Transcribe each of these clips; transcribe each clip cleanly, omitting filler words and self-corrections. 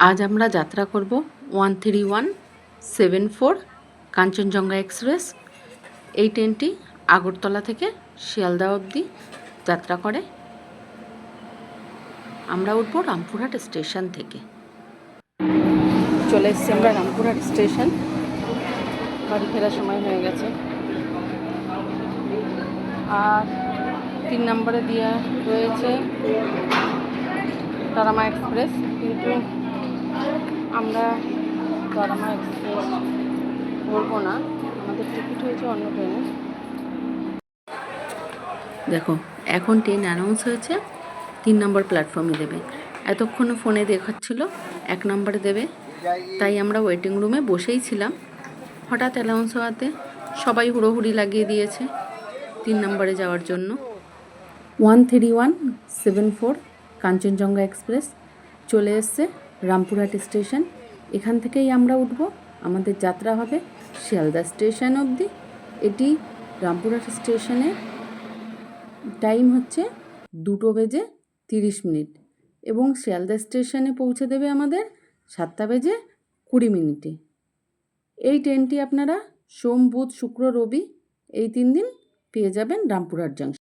আজ আমরা যাত্রা করব 13174 কাঞ্চনজঙ্ঘা এক্সপ্রেস। এই ট্রেনটি আগরতলা থেকে শিয়ালদা অবধি যাত্রা করে। আমরা উঠব রামপুরহাট স্টেশন থেকে। চলে এসেছি আমরা রামপুরহাট স্টেশন। বাড়ি ফেরার সময় হয়ে গেছে। আর 3 নম্বরে দেওয়া রয়েছে তারামা এক্সপ্রেস, কিন্তু আমরা তারামা এক্সপ্রেস ধরবো না, আমাদের টিকিট হয়েছে অন্য ট্রেনে। দেখো, এখন ট্রেন অ্যানাউন্স হয়েছে 3 নম্বর প্ল্যাটফর্মে দেবে। এতক্ষণ ফোনে দেখাচ্ছিল 1 নম্বরে দেবে, তাই আমরা ওয়েটিং রুমে বসেই ছিলাম। হঠাৎ অ্যানাউন্স হওয়াতে সবাই হুড়োহুড়ি লাগিয়ে দিয়েছে 3 নম্বরে যাওয়ার জন্য। 13174 কাঞ্চনজঙ্ঘা এক্সপ্রেস চলে এসছে রামপুরহাট স্টেশন। এখান থেকেই আমরা উঠব। আমাদের যাত্রা হবে শিয়ালদা স্টেশন অবধি। এটি রামপুরহাট স্টেশনের টাইম হচ্ছে 2:30 এবং শিয়ালদা স্টেশনে পৌঁছে দেবে আমাদের 7:20 এই ট্রেনটি আপনারা সোম, বুধ, শুক্র, রবি এই 3 দিন পেয়ে যাবেন রামপুরহাট জাংশন।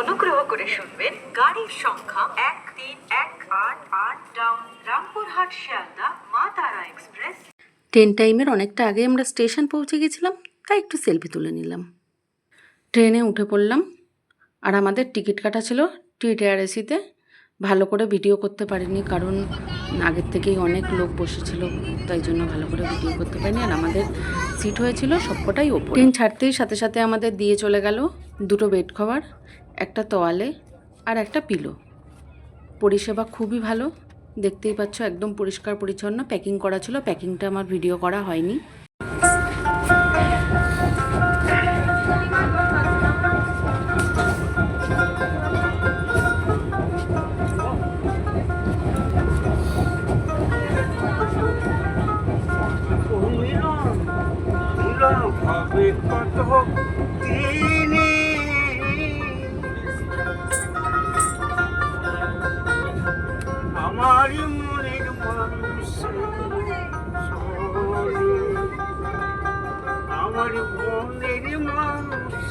অনুগ্রহ করে শুনবেন গাড়ির সংখ্যা 1318 ডাউন রামপুরহাট শিয়ালদা মা তারা এক্সপ্রেস। ট্রেন টাইমের অনেকটা আগে আমরা স্টেশন পৌঁছে গেছিলাম, তাই একটু সেলফি তুলে নিলাম। ট্রেনে উঠে পড়লাম। আর আমাদের টিকিট কাটা ছিল TTRAC-তে। ভালো করে ভিডিও করতে পারিনি, কারণ আগের থেকেই অনেক লোক বসেছিল, তাই জন্য ভালো করে ভিডিও করতে পারিনি। আর আমাদের সিট হয়েছিল সবকটাই ওপরে। ট্রেন ছাড়তেই সাথে সাথে আমাদের দিয়ে চলে গেল 2টো বেড কভার, একটা তোয়ালে আর একটা পিলো। পরিষেবা খুবই ভালো, দেখতেই পাচ্ছ, একদম পরিষ্কার পরিচ্ছন্ন প্যাকিং করা ছিল। প্যাকিংটা আমার ভিডিও করা হয়নি। আমারি মনের মানুষ, আমার মনের মানুষ।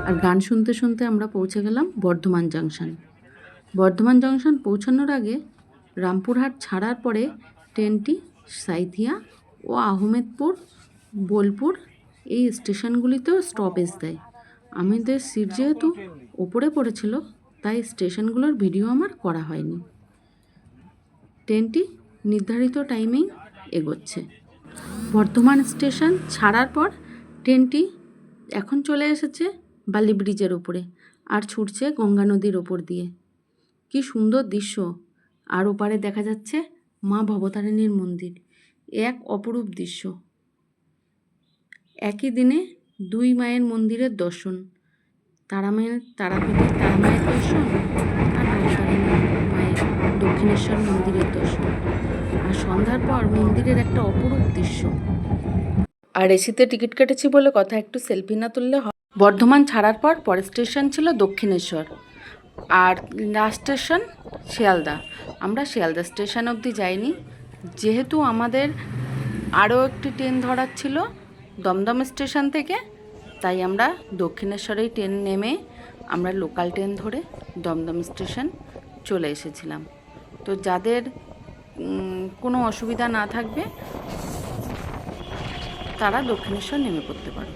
আর গান শুনতে শুনতে আমরা পৌঁছে গেলাম বর্ধমান জাংশন। বর্ধমান জাংশন পৌঁছানোর আগে রামপুরহাট ছাড়ার পরে ট্রেনটি সাঁইথিয়া ও আহমেদপুর, বোলপুর এই স্টেশনগুলিতেও স্টপেজ দেয়। আমাদের সিট যেহেতু ওপরে পড়েছিল, তাই স্টেশনগুলোর ভিডিও আমার করা হয়নি। ট্রেনটি নির্ধারিত টাইমেই এগোচ্ছে। বর্ধমান স্টেশন ছাড়ার পর ট্রেনটি এখন চলে এসেছে বালি ব্রিজের ওপরে আর ছুটছে গঙ্গা নদীর ওপর দিয়ে। কি সুন্দর দৃশ্য! আর ওপারে দেখা যাচ্ছে মা ভবতারিণীর মন্দির। এক অপরূপ দৃশ্য। একই দিনে 2 মায়ের মন্দিরের দর্শন, তারাপীঠের তারা মায়ের দর্শন আর ভবতারিণী মায়ের দক্ষিণেশ্বর মন্দিরের দর্শন। আর সন্ধ্যার পর মন্দিরের একটা অপরূপ দৃশ্য। আর এসিতে টিকিট কেটেছি বলে কথা, একটু সেলফি না তুললে হয়। বর্ধমান ছাড়ার পর পরের স্টেশন ছিল দক্ষিণেশ্বর আর লাস্ট স্টেশন শিয়ালদা। আমরা শিয়ালদা স্টেশন অবধি যাইনি, যেহেতু আমাদের আরও একটি ট্রেন ধরার ছিল দমদম স্টেশন থেকে, তাই আমরা দক্ষিণেশ্বরেই ট্রেন নেমে আমরা লোকাল ট্রেন ধরে দমদম স্টেশন চলে এসেছিলাম। তো যাদের কোনো অসুবিধা না থাকবে তারা দক্ষিণেশ্বর নেমে পড়তে পারে।